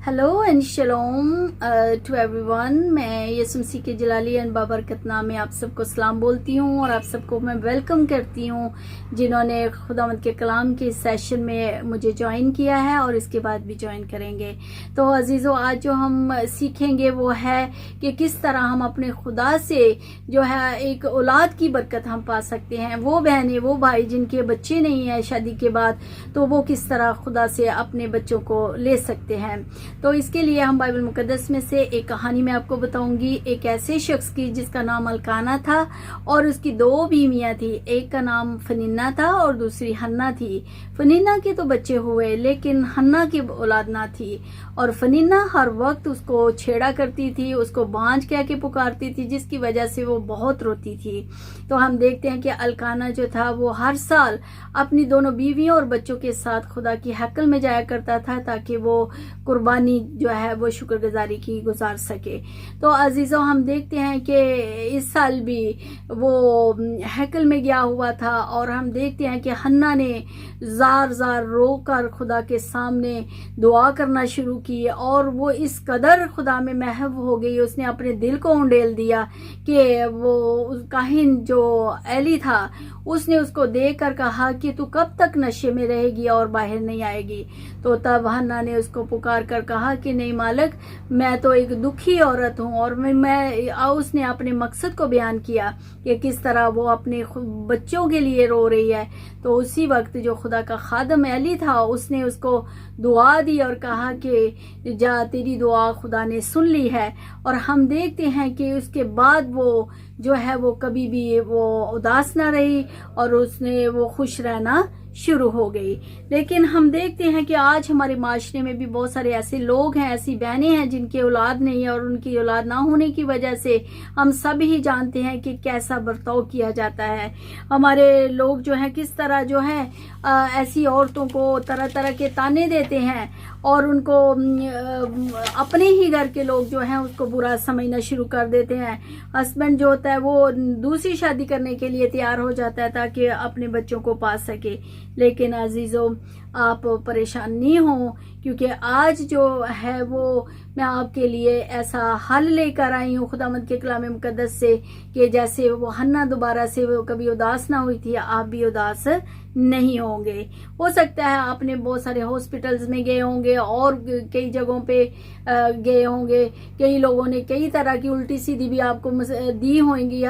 Hello and shalom to everyone. मैं यसुम सी के जलाली एंड बाबरकत नाम में आप सबको सलाम बोलती हूँ और आप सबको मैं वेलकम करती हूँ जिन्होंने खुदावंद के कलाम के सेशन में मुझे ज्वाइन किया है और इसके बाद भी ज्वाइन करेंगे। तो अजीज़ों, आज जो हम सीखेंगे वो है कि किस तरह हम अपने खुदा से जो है एक औलाद की बरकत हम पा सकते हैं। वो बहनें, वो भाई जिनके बच्चे नहीं हैं शादी के बाद, तो वो किस तरह खुदा से अपने बच्चों को ले सकते हैं। तो इसके लिए हम बाइबल मुकद्दस में से एक कहानी मैं आपको बताऊंगी, एक ऐसे शख्स की जिसका नाम अलकाना था और उसकी दो बीवियां थी। एक का नाम फनीना था और दूसरी हन्ना थी। फनीना के तो बच्चे हुए लेकिन हन्ना की औलाद ना थी और फनीना हर वक्त उसको छेड़ा करती थी, उसको बांझ कह के पुकारती थी, जिसकी वजह से वो बहुत रोती थी। तो हम देखते हैं कि अलकाना जो था वो हर साल अपनी दोनों बीवियों और बच्चों के साथ खुदा की हैकल में जाया करता था ताकि वो कुर्बानी जो है वो शुक्रगुजारी की गुजार सके। तो अजीजों, हम देखते हैं कि इस साल भी वो हैकल में गया हुआ था और हम देखते हैं कि हन्ना ने जार जार रोकर खुदा के सामने दुआ करना शुरू की और वो इस कदर खुदा में महव हो गई, उसने अपने दिल को उंडेल दिया कि वो काहिन जो एली था उसने उसको देखकर कहा कि तू कब तक नशे में रहेगी और बाहर नहीं आएगी। तो तब हन्ना ने उसको पुकार कर कहा कि नहीं मालिक, मैं तो एक दुखी औरत हूँ। और उसने अपने मकसद को बयान किया कि किस तरह वो अपने बच्चों के लिए रो रही है। तो उसी वक्त जो खुदा का खादम एली था उसने उसको दुआ दी और कहा कि जा, तेरी दुआ खुदा ने सुन ली है। और हम देखते हैं कि उसके बाद वो जो है वो कभी भी वो उदास ना रही और उसने वो खुश रहना शुरू हो गई। लेकिन हम देखते हैं कि आज हमारे माशरे में भी बहुत सारे ऐसे लोग हैं, ऐसी बहनें हैं जिनकी औलाद नहीं है और उनकी औलाद ना होने की वजह से हम सब ही जानते हैं कि कैसा बर्ताव किया जाता है। हमारे लोग जो हैं किस तरह जो है ऐसी औरतों को तरह तरह के ताने देते हैं और उनको अपने ही घर के लोग जो हैं उसको बुरा समझना शुरू कर देते हैं। हस्बैंड जो होता है वो दूसरी शादी करने के लिए तैयार हो जाता है ताकि अपने बच्चों को पा सके। लेकिन अजीजों, आप परेशान नहीं हो, क्योंकि आज जो है वो मैं आपके लिए ऐसा हल लेकर आई हूँ खुदावंद के कलाम मुकद्दस से कि जैसे वो हन्ना दोबारा से वो कभी उदास ना हुई थी, आप भी उदास नहीं होंगे। हो सकता है आपने बहुत सारे हॉस्पिटल्स में गए होंगे और कई जगहों पे गए होंगे, कई लोगों ने कई तरह की उल्टी सीधी भी आपको दी होंगी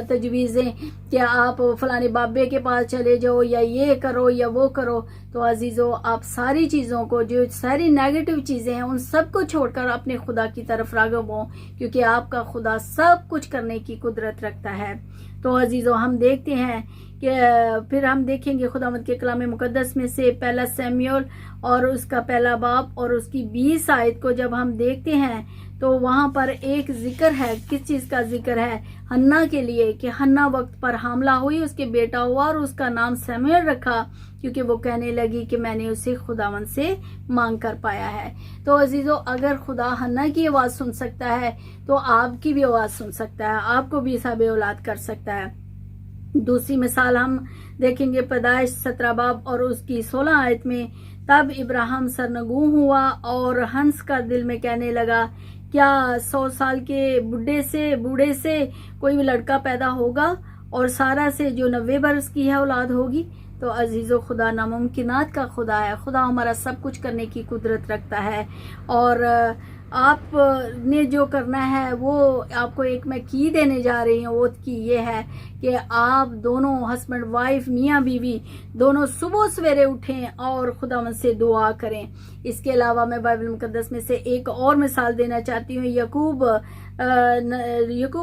तजवीज़ें कि आप फलाने बाबे के पास चले जाओ या ये करो या वो करो। तो अजीजों, आप सारी चीज़ों को, जो सारी नेगेटिव चीज़ें हैं, उन सब को छोड़कर अपने खुदा की तरफ राग़िब हो, क्योंकि आपका खुदा सब कुछ करने की कुदरत रखता है। तो अजीजों, हम देखते हैं कि फिर हम देखेंगे खुदावंद के कलाम मुकद्दस में से पहला शमूएल और उसका पहला बाब और उसकी 20 आयत को जब हम देखते हैं तो वहां पर एक जिक्र है। किस चीज का जिक्र है? हन्ना के लिए, कि हन्ना वक्त पर हामला हुई, उसके बेटा हुआ और उसका नाम शमूएल रखा, क्योंकि वो कहने लगी कि मैंने उसे खुदावंद से मांग कर पाया है। तो अजीजों, अगर खुदा हन्ना की आवाज सुन सकता है तो आपकी भी आवाज सुन सकता है, आपको भी साबे औलाद कर सकता है। दूसरी मिसाल हम देखेंगे पैदाइश 17 बाब और उसकी 16 आयत में। तब इब्राहिम सरनगू हुआ और हंस का दिल में कहने लगा, क्या 100 साल के बूढ़े से कोई लड़का पैदा होगा और सारा से जो 90 बरस की है औलाद होगी। तो अजीजों, खुदा नामुमकिनात का खुदा है। खुदा हमारा सब कुछ करने की कुदरत रखता है और आपने जो करना है वो आपको एक मैं की देने जा रही हूँ। वो की ये है कि आप दोनों हस्बैंड वाइफ, मियाँ बीवी दोनों सुबह सवेरे उठें और खुदावंद से दुआ करें। इसके अलावा मैं बाइबल मुकद्दस में से एक और मिसाल देना चाहती हूँ यकूब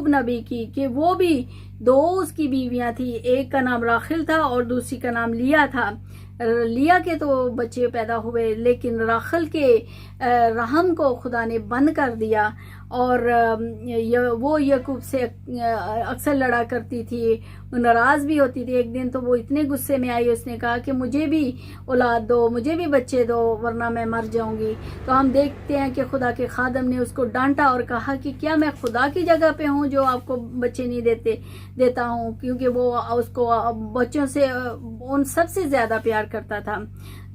नबी की, कि वो भी दो उसकी बीवियां थी। एक का नाम राखिल था और दूसरी का नाम लिया था। लिया के तो बच्चे पैदा हुए लेकिन राखिल के रहम को खुदा ने बंद कर दिया और वो यकूब से अक्सर लड़ा करती थी, नाराज भी होती थी। एक दिन तो वो इतने गुस्से में आई, उसने कहा कि मुझे भी औलाद दो, मुझे भी बच्चे दो, वरना मैं मर जाऊंगी। तो हम देखते हैं कि खुदा के खादम ने उसको डांटा और कहा कि क्या मैं खुदा की जगह पे हूँ जो आपको बच्चे नहीं देता हूँ, क्योंकि वो उसको बच्चों से उन सबसे ज्यादा प्यार करता था।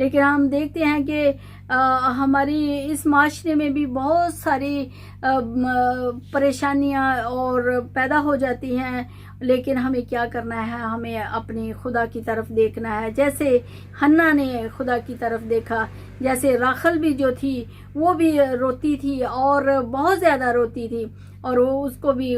लेकिन हम देखते हैं कि हमारी इस माशरे में भी बहुत सारी परेशानियां और पैदा हो जाती हैं, लेकिन हमें क्या करना है, हमें अपनी खुदा की तरफ देखना है। जैसे हन्ना ने खुदा की तरफ देखा, जैसे राखल भी जो थी वो भी रोती थी और बहुत ज़्यादा रोती थी, और वो उसको भी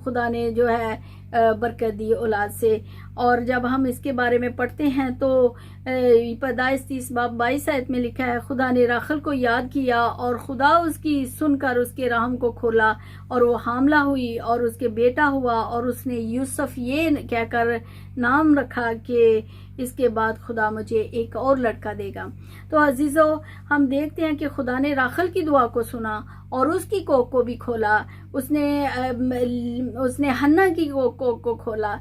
खुदा ने जो है बरकत दी औलाद से। और जब हम इसके बारे में पढ़ते हैं तो पैदाइश 30 बाब 22 आयत में लिखा है, खुदा ने राखल को याद किया और खुदा उसकी सुनकर उसके रहम को खोला और वो हामला हुई और उसके बेटा हुआ, और उसने यूसुफ ये कहकर नाम रखा कि इसके बाद खुदा मुझे एक और लड़का देगा। तो अजीज़ों, हम देखते हैं कि खुदा ने राखल की दुआ को सुना और उसकी कोख को भी खोला, उसने हन्ना की कोख को खोला।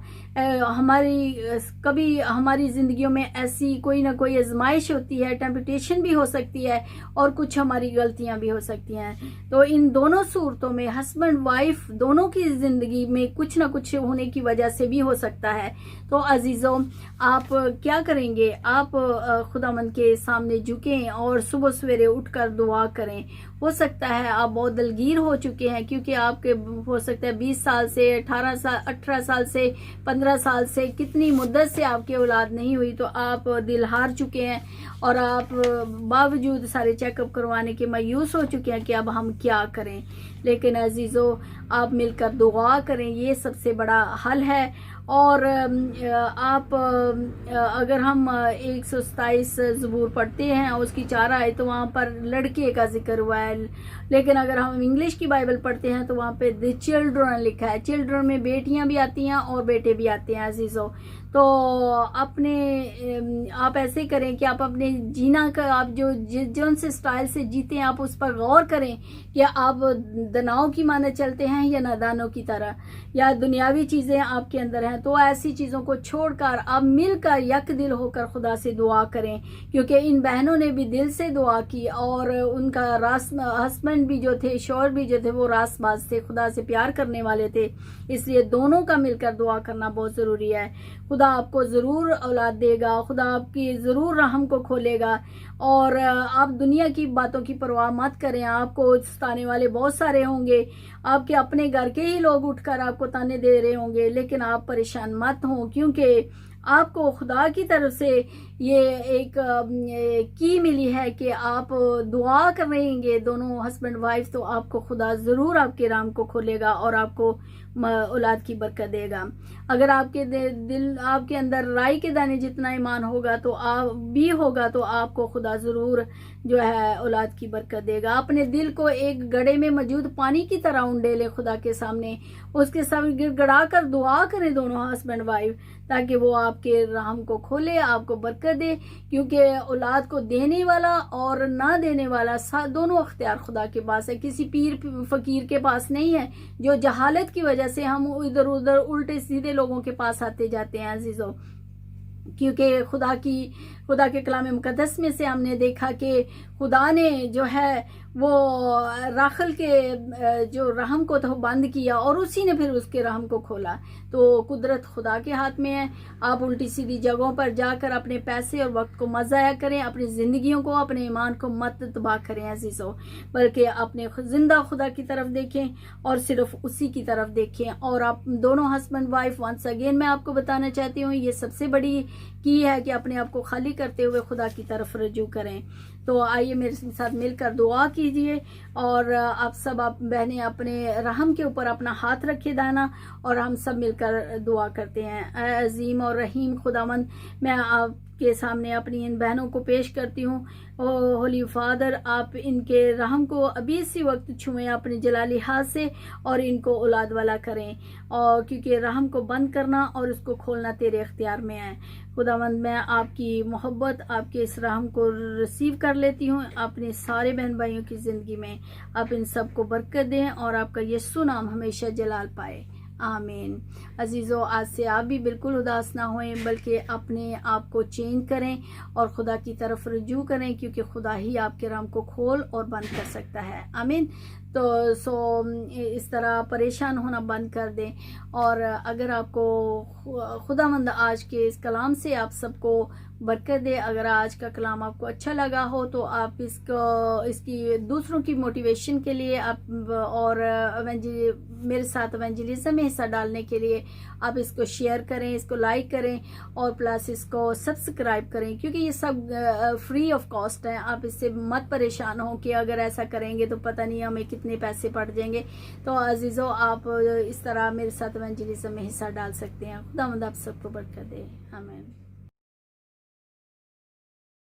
कभी हमारी ज़िंदगियों में ऐसी कोई ना कोई आजमाइश होती है, टेम्पटेशन भी हो सकती है और कुछ हमारी गलतियां भी हो सकती हैं। तो इन दोनों सूरतों में हस्बैंड वाइफ दोनों की ज़िंदगी में कुछ ना कुछ होने की वजह से भी हो सकता है। तो अजीज़ों, आप क्या करेंगे? आप खुदावंद के सामने झुकें और सुबह सवेरे उठकर दुआ करें। हो सकता है आप बहुत दलगीर हो चुके हैं, क्योंकि आपके हो सकता है 20 साल से 18 साल से 15 साल से कितनी मुद्दत से आपकी औलाद नहीं हुई, तो आप दिल हार चुके हैं और आप बावजूद सारे चेकअप करवाने के मायूस हो चुके हैं कि अब हम क्या करें। लेकिन अजीज़ों, आप मिलकर दुआ करें, ये सबसे बड़ा हल है। और आप अगर हम 127 ज़बूर पढ़ते हैं और उसकी 4 आए तो वहाँ पर लड़के का जिक्र हुआ है, लेकिन अगर हम इंग्लिश की बाइबल पढ़ते हैं तो वहाँ पे द चिल्ड्रन लिखा है। चिल्ड्रन में बेटियां भी आती हैं और बेटे भी आते हैं। अजीज़ों, तो आप ऐसे करें कि आप अपने जीना का, आप जो से स्टाइल से जीते हैं, आप उस पर गौर करें कि आप दनाओं की माने चलते हैं या नादानों की तरह, या दुनियावी चीज़ें आपके अंदर हैं। तो ऐसी चीज़ों को छोड़कर आप मिलकर यक दिल होकर खुदा से दुआ करें, क्योंकि इन बहनों ने भी दिल से दुआ की और उनका हस्बैंड भी जो थे, शौहर भी जो थे, वो रासबाज थे, खुदा से प्यार करने वाले थे। इसलिए दोनों का मिलकर दुआ करना बहुत ज़रूरी है। खुदा आपको ज़रूर औलाद देगा, खुदा आपकी ज़रूर रहम को खोलेगा। और आप दुनिया की बातों की परवाह मत करें। आपको सताने वाले बहुत सारे होंगे, आपके अपने घर के ही लोग उठकर आपको ताने दे रहे होंगे, लेकिन आप परेशान मत हों, क्योंकि आपको खुदा की तरफ से ये एक की मिली है कि आप दुआ करेंगे दोनों हस्बैंड वाइफ, तो आपको खुदा ज़रूर आपके राम को खोलेगा और आपको औलाद की बरकत देगा। अगर आपके दिल, आपके अंदर राई के दाने जितना ईमान होगा तो आप भी होगा, तो आपको खुदा ज़रूर जो है औलाद की बरकत देगा। अपने दिल को एक गड्ढे में मौजूद पानी की तरह उंडेले खुदा के सामने, उसके सामने गिड़गड़ा कर दुआ करें दोनों हस्बैंड वाइफ, ताकि वो आपके राम को खोले, आपको बरकत दे। क्योंकि औलाद को देने वाला और ना देने वाला दोनों अख्तियार खुदा के पास है, किसी पीर फकीर के पास नहीं है, जो जहालत की वजह से हम इधर उधर उल्टे सीधे लोगों के पास आते जाते हैं। अजीजों, क्योंकि खुदा के कलाम मुकद्दस में से हमने देखा कि खुदा ने जो है वो राखल के जो रहम को तो बंद किया और उसी ने फिर उसके रहम को खोला। तो कुदरत खुदा के हाथ में है। आप उल्टी सीधी जगहों पर जाकर अपने पैसे और वक्त को मत ज़ाया करें, अपनी ज़िंदगियों को, अपने ईमान को मत तबाह करें अजीज़ों, बल्कि अपने जिंदा खुदा की तरफ देखें और सिर्फ उसी की तरफ देखें। और आप दोनों हस्बैंड वाइफ, वंस अगेन मैं आपको बताना चाहती हूँ, ये सबसे बड़ी की है कि अपने आप को खाली करते हुए खुदा की तरफ रजू करें। तो आइए मेरे साथ मिलकर दुआ कीजिए, और आप सब, आप बहनें अपने रहम के ऊपर अपना हाथ रखिए दाना, और हम सब मिलकर दुआ करते हैं। अजीम और रहीम खुदावंद, मैं आपके सामने अपनी इन बहनों को पेश करती हूँ। होली फादर, आप इनके रहम को अभी इसी वक्त छुएं अपने जलाली हाथ से और इनको औलाद वाला करें, और क्योंकि रहम को बंद करना और उसको खोलना तेरे इख्तियार में है। खुदावंद, मैं आपकी मोहब्बत, आपके इस रहम को रिसीव कर लेती हूँ अपने सारे बहन भाइयों की ज़िंदगी में। आप इन सब को बरकत दें और आपका यीशु नाम हमेशा जलाल पाए। आमीन। अजीज़ों, आज से आप भी बिल्कुल उदास ना होएं, बल्कि अपने आप को चेंज करें और खुदा की तरफ रुजू करें, क्योंकि खुदा ही आपके राम को खोल और बंद कर सकता है। आमीन। तो इस तरह परेशान होना बंद कर दें। और अगर आपको खुदावंद आज के इस कलाम से आप सबको बरकत दे। अगर आज का कलाम आपको अच्छा लगा हो तो आप इसकी दूसरों की मोटिवेशन के लिए आप और मेरे साथ एवेंजलिज्म में हिस्सा डालने के लिए आप इसको शेयर करें, इसको लाइक करें और प्लस इसको सब्सक्राइब करें, क्योंकि ये सब फ्री ऑफ कॉस्ट है। आप इससे मत परेशान हो कि अगर ऐसा करेंगे तो पता नहीं हमें कितने पैसे पड़ जाएंगे। तो अजीज़ों, आप इस तरह मेरे साथ एवेंजलिज्म में हिस्सा डाल सकते हैं। खुदा आप सबको बरकत दे। आमीन।